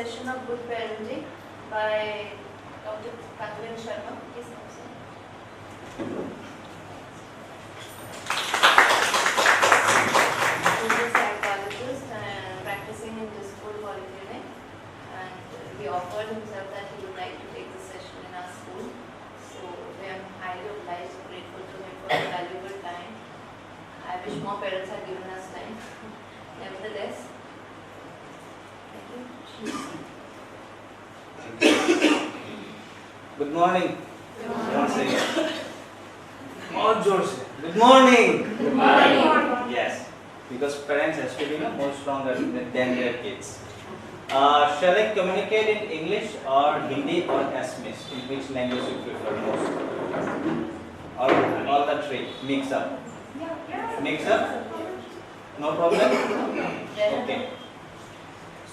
session of good parenting by Dr. Katwin Sharma. Please come, sir. He's a psychologist and practicing in Dispur Polyclinic, and he offered himself that he would like to take the session in our school. So we are highly obliged and grateful to him for his valuable time. I wish more parents had given us time. Nevertheless, Good morning. good morning. More George. Good morning. Good morning. Yes, because parents has to be more stronger than their kids. Shall I communicate in English or Hindi or Assamese? In which language you prefer most? All the three mix up. Mix up? No problem. Okay.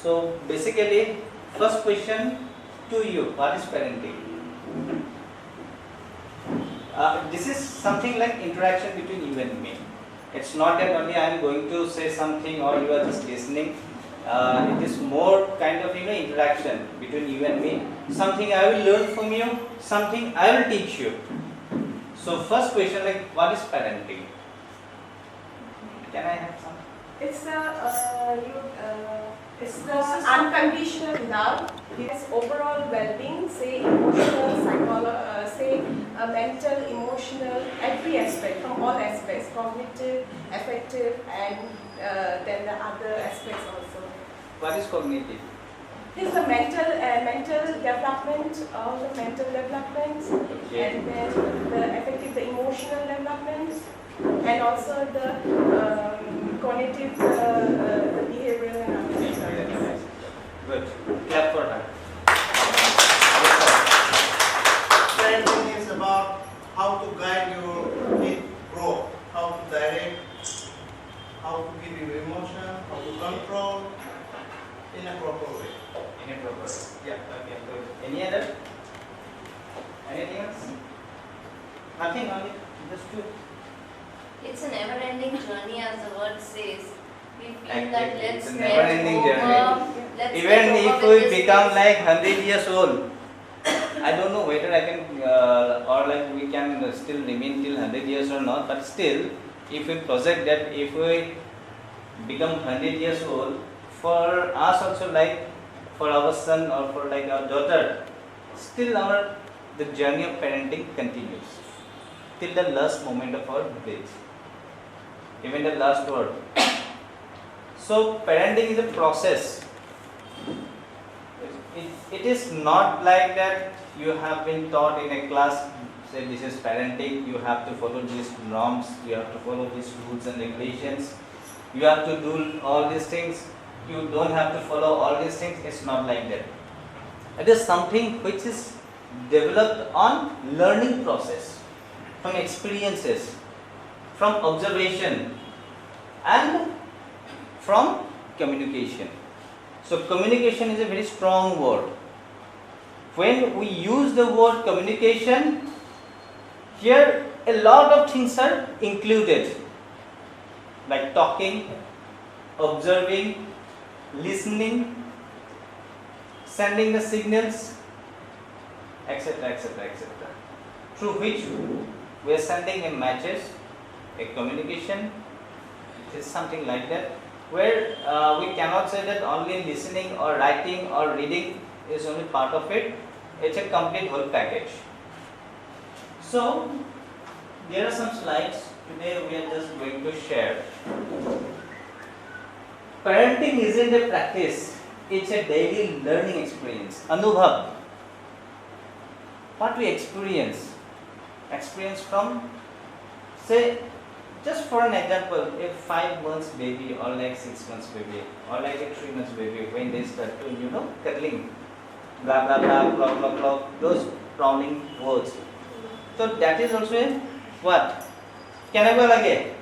So basically, first question to you: what is parenting? This is something like interaction between you and me. It's not that only I am going to say something or you are just listening. It is more kind of interaction between you and me. Something I will learn from you, something I will teach you. So first question, like, what is parenting? Can I have some? It's the unconditional love. It's overall well-being, say emotional, mental, emotional, every aspect, from all aspects, cognitive, affective, and then the other aspects also. What is cognitive? It's the mental development, all the mental developments, Okay. and then the affective, the emotional development, and also the cognitive, the behavioral and other things. Good. Clap for her. Parenting is about how to guide your kid grow, how to direct, how to give you emotion, how to control in a proper way. In a proper way. Yeah. Okay. Good. Any other? Anything else? Nothing. Only just two. It's a never-ending journey, as the word says. We feel Exactly. that let's It's a get never-ending over. journey. Let's Even get if over we with this become phase. like 100 years old, I don't know whether I can or like we can still remain till 100 years or not. But still, if we project that if we become 100 years old, for us also like for our son or for like our daughter, still the journey of parenting continues till the last moment of our death, even the last word. So parenting is a process. It is not like that you have been taught in a class, say this is parenting, you have to follow these norms, you have to follow these rules and regulations, you have to do all these things, you don't have to follow all these things. It's not like that. It is something which is developed on learning process, from experiences, from observation, and from communication. So communication is a very strong word. When we use the word communication, here a lot of things are included, like talking, observing, listening, sending the signals, etc., etc., etc., through which we are sending a message, a communication. It is something like that, where we cannot say that only listening or writing or reading is only part of it. It's a complete whole package. So there are some slides today we are just going to share. Parenting isn't a practice, it's a daily learning experience. Anubhav, what we experience from, say, just for an example, a 5 months baby or like 6 months baby or like a 3 months baby, when they start to cuddling, blah blah blah, blah blah blah, those rounding words. So that is also a what? Kenaba lage?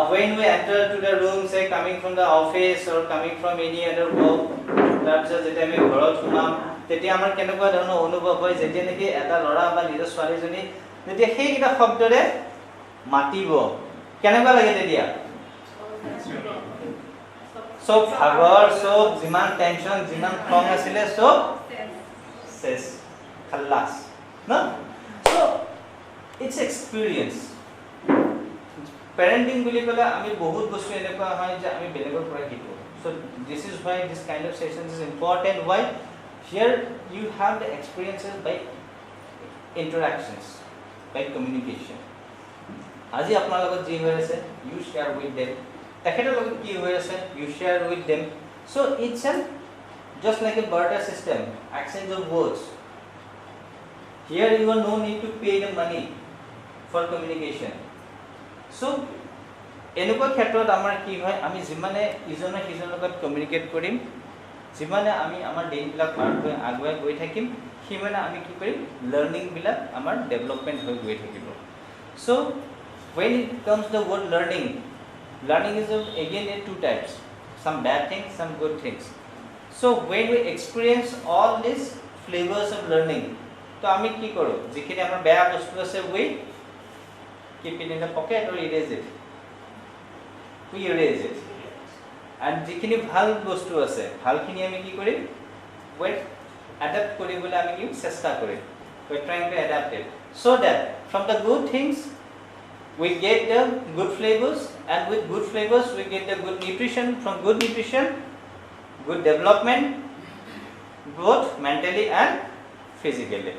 When we enter to the room, say coming from the office or coming from any other work, তাৰপিছত যেতিয়া আমি ঘৰত সোমাম তেতিয়া আমাৰ কেনেকুৱা ধৰণৰ অনুভৱ হয় যেতিয়া নেকি এটা ল'ৰা বা নিজৰ ছোৱালীজনী যেতিয়া সেইকেইটা শব্দৰে মাতিব, কেনেকুৱা লাগে তেতিয়া? সব ভাগৰ সব যিমান টেনচন যিমান খং আছিলে সব শেষ খালাস না সো ইটস এক্সপেৰিয়েন্স parenting বুলি কলে আমি বহুত বস্তু এনেকুৱা হয় যে আমি বেলেগৰ পৰা Shikoh so this is why this kind of sessions is important why here you have the experiences by interactions by communication আজি আপোনাৰ লগত যি হৈ আছে you share with them তেখেতৰ লগত কি হৈ আছে you share with them so it's just like a barter system exchange of words here you have no need to pay the money for communication so এনেকুৱা ক্ষেত্ৰত আমাৰ কি হয় আমি যিমানে ইজনে সিজনৰ লগত কমিউনিকেট কৰিম যিমানে আমি আমাৰ দিনবিলাক পাৰ হৈ আগুৱাই গৈ থাকিম সিমানে আমি কি কৰিম লাৰ্নিং বিলাক আমাৰ ডেভেলপমেন্ট হৈ গৈ থাকিব so when it comes the word learning is again in two types some bad things some good things so when we experience all these flavors of learning তো আমি কি কৰো যিখিনি আমাৰ বেয়া বস্তু আছে we keep it in the pocket or erase it we erase it and যিখিনি ভাল বস্তু আছে ভালখিনি আমি কি কৰিম wait adapt কৰিবলৈ আমি কি চেষ্টা কৰিম we trying to adapt it so that from the good things we get the good flavors and with good flavors we get the good nutrition from good nutrition good development both mentally and physically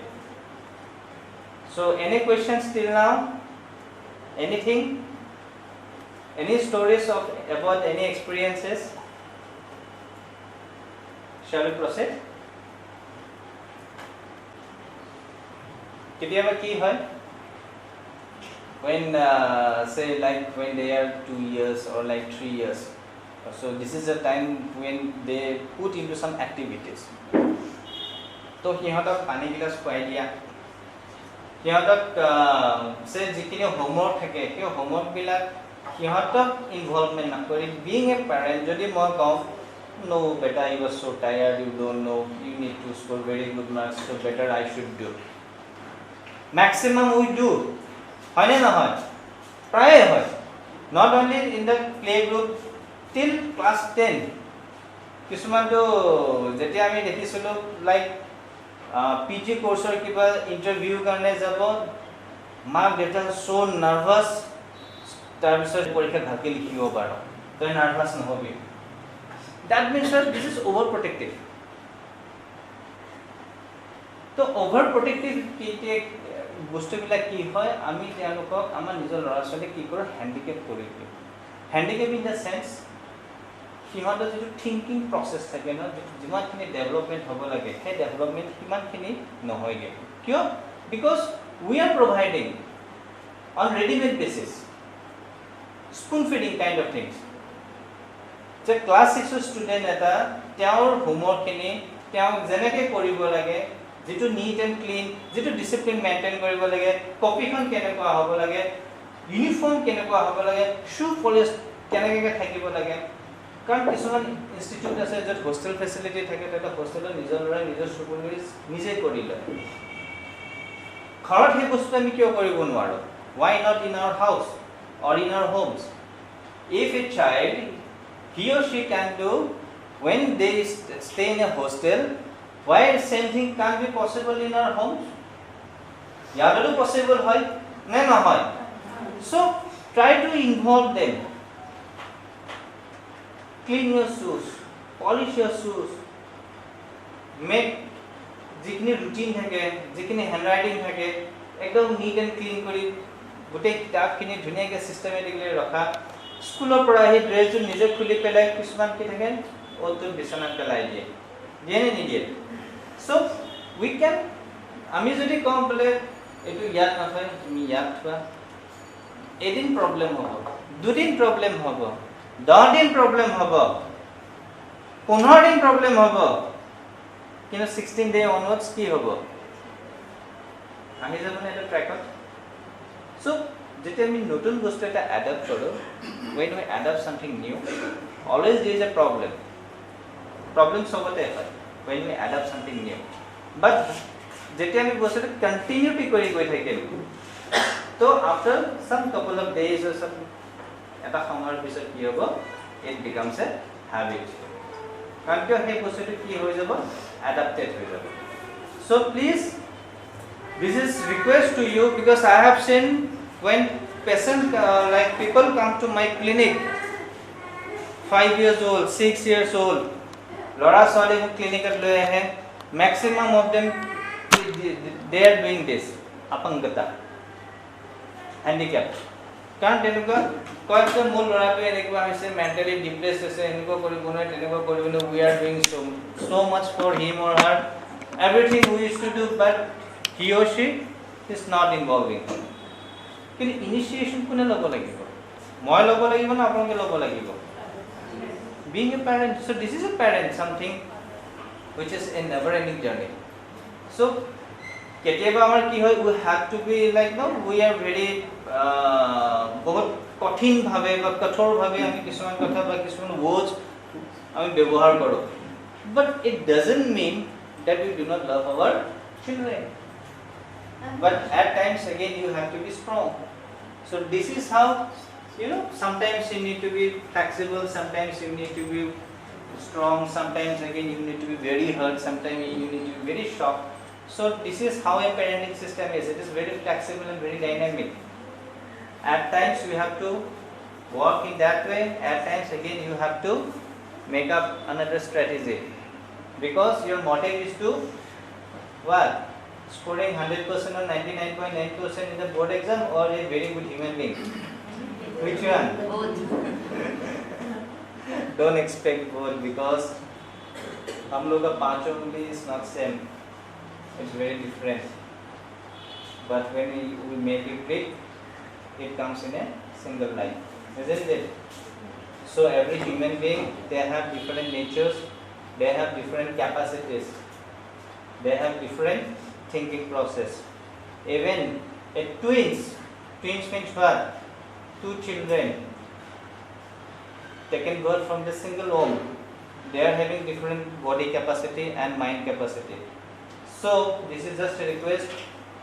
so any questions till now anything any stories of about any experiences shall we proceed কেতিয়াবা কি হয় when say like when they are 2 years or like 3 years so this is a time when they put into some activities to hihotak pani gilas khwai dia hihotak say jikini homework thake he homework bilak hihotak involvement na kori being a parent jodi moi kaw no beta you were so tired you don't know you need to score very good marks so better I should do maximum we do হয় না নহয় প্রায় হয় not only in the play group till class 10 কিছুমান তো যেতিয়া আমি দেখিছিলো লাইক পিজি কোর্সৰ কিবা ইন্টারভিউ কাৰণে যাব মাক দেউতা সো নার্ভাস তাৰ পিছত পৰীক্ষা ভালকে লিখিব পাৰ তই nervous নহবি that means that this is overprotective তো overprotective বস্তুবিলাক কি হয় আমি তেওঁলোকক আমাৰ নিজৰ ল'ৰা ছোৱালীক কি কৰোঁ হ্যান্ডিক্যাপ কৰি দিওঁ হ্যান্ডিক্যাপ ইন দ্য সেন্স সিহঁতৰ যিটো থিংকিং প্ৰচেছ থাকে ন যিমানখিনি ডেভেলপমেণ্ট হ'ব লাগে সেই ডেভেলপমেণ্ট সিমানখিনি নহয়গৈ কিয় because we are providing on readymade basis spoon feeding kind of things যে ক্লাছ 6ৰ ষ্টুডেণ্ট এটা তেওঁৰ হোমৱৰ্কখিনি তেওঁ যেনেকৈ কৰিব লাগে যেটো নীট এন্ড ক্লিন যেটো ডিসিপ্লিন মেইনটেইন কৰিব লাগে কপিখন কেনেকুৱা হ'ব লাগে ইউনিফৰ্ম কেনেকুৱা হ'ব লাগে শু পলিশ কেনেকৈ থাকিব লাগে কাৰণ কিছুমান ইনষ্টিটিউট আছে য'ত হোষ্টেল ফেচিলিটি থাকে তাতে হোষ্টেলৰ নিজৰ ল'ৰাই নিজৰ চুপাৰভাইজ নিজে কৰি লয় ঘৰত সেই বস্তু আমি কিয় কৰিব নোৱাৰো why not in our house or in our homes if a child he or she can do when they stay in a hostel why same thing can't be possible in our homes yadalo possible hoy na na hoy so try to involve them clean your shoes polish your shoes make jikini routine thake jikini handwriting thake ekdom neat and clean kori gote kitab kini dhuniya ke systematically rakha school pora hi dress jo nije khuli pelai kisman ki thake otu bisana pelai die jene nije so we can আমি যদি কম বলে এটো ইয়াত নহয় তুমি ইয়াত থোৱা এদিন প্ৰবলেম হ'ব দুদিন প্ৰবলেম হ'ব 10 দিন প্ৰবলেম হ'ব 15 দিন প্ৰবলেম হ'ব কিন্তু 16 ডে অনওয়ার্ডস কি হ'ব আমি যাব না এটা ট্র্যাকত সো যেতিয়া আমি নতুন বস্তু এটা অ্যাডাপ্ট কৰো when we adapt something new always there is a problem সবতে হয় when we adapt something new but যেতিয়া আমি বস্তুটো কন্টিনিউটি কৰি গৈ থাকিম তো after some couple of days or some এটা সময়ৰ পিছত কি হ'ব it becomes a habit. কাৰণ কিয় সেই বস্তুটো কি হৈ যাব adapted হৈ যাব. So please, this is request to you because I have seen when patient like people come to my clinic 5 years old, 6 years old, লৰা ছোৱালী মোক ক্লিনিকত লৈ আহে, maximum of them they are doing this apangata handicap. কাৰণ তেনেকুৱা কয় যে মোৰ ল'ৰাটো এনেকুৱা হৈছে মেণ্টেলি ডিপ্ৰেছ হৈছে, এনেকুৱা কৰিব নোৱাৰে তেনেকুৱা কৰিব নোৱাৰে, we are doing so much for him or her, everything we used to do, but he or she is not involving. কিন্তু ইনিচিয়েশ্যন কোনে ল'ব লাগিব? মই ল'ব লাগিব না আপোনালোকে ল'ব লাগিব? Being a parent, so this is a parent something which is a never ending journey. So কেতিয়াবা আমাৰ কি হয়, we have to be like no, we are very বহুত কঠিন ভাৱে বা কঠোৰ ভাৱে আমি কিছুমান কথা বা কিছুমান words আমি ব্যৱহাৰ কৰোঁ, but it doesn't mean that we do not love our children. But at times again you have to be strong. So this is how, you know, sometimes you need to be flexible, sometimes you need to be strong, sometimes again you need to be very hurt, sometimes you need to be very shocked. So this is how a parenting system is. It is very flexible and very dynamic. At times you have to work in that way, at times again you have to make up another strategy, because your motive is to what? Scoring 100% or 99.9% in the board exam or a very good human being. Which one? Both. Don't expect both, because हम लोग का पांचों भी is not same. It's very different. But when we make it big, it comes in a single line, isn't it? So every human being, they have different natures, they have different capacities, they have different thinking process. Even a twins means what? Two children taken birth from the single womb, they are having different body capacity and mind capacity. So this is just a request,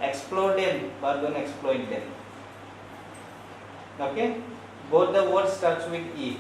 explore them but don't exploit them. Okay, both the words starts with E.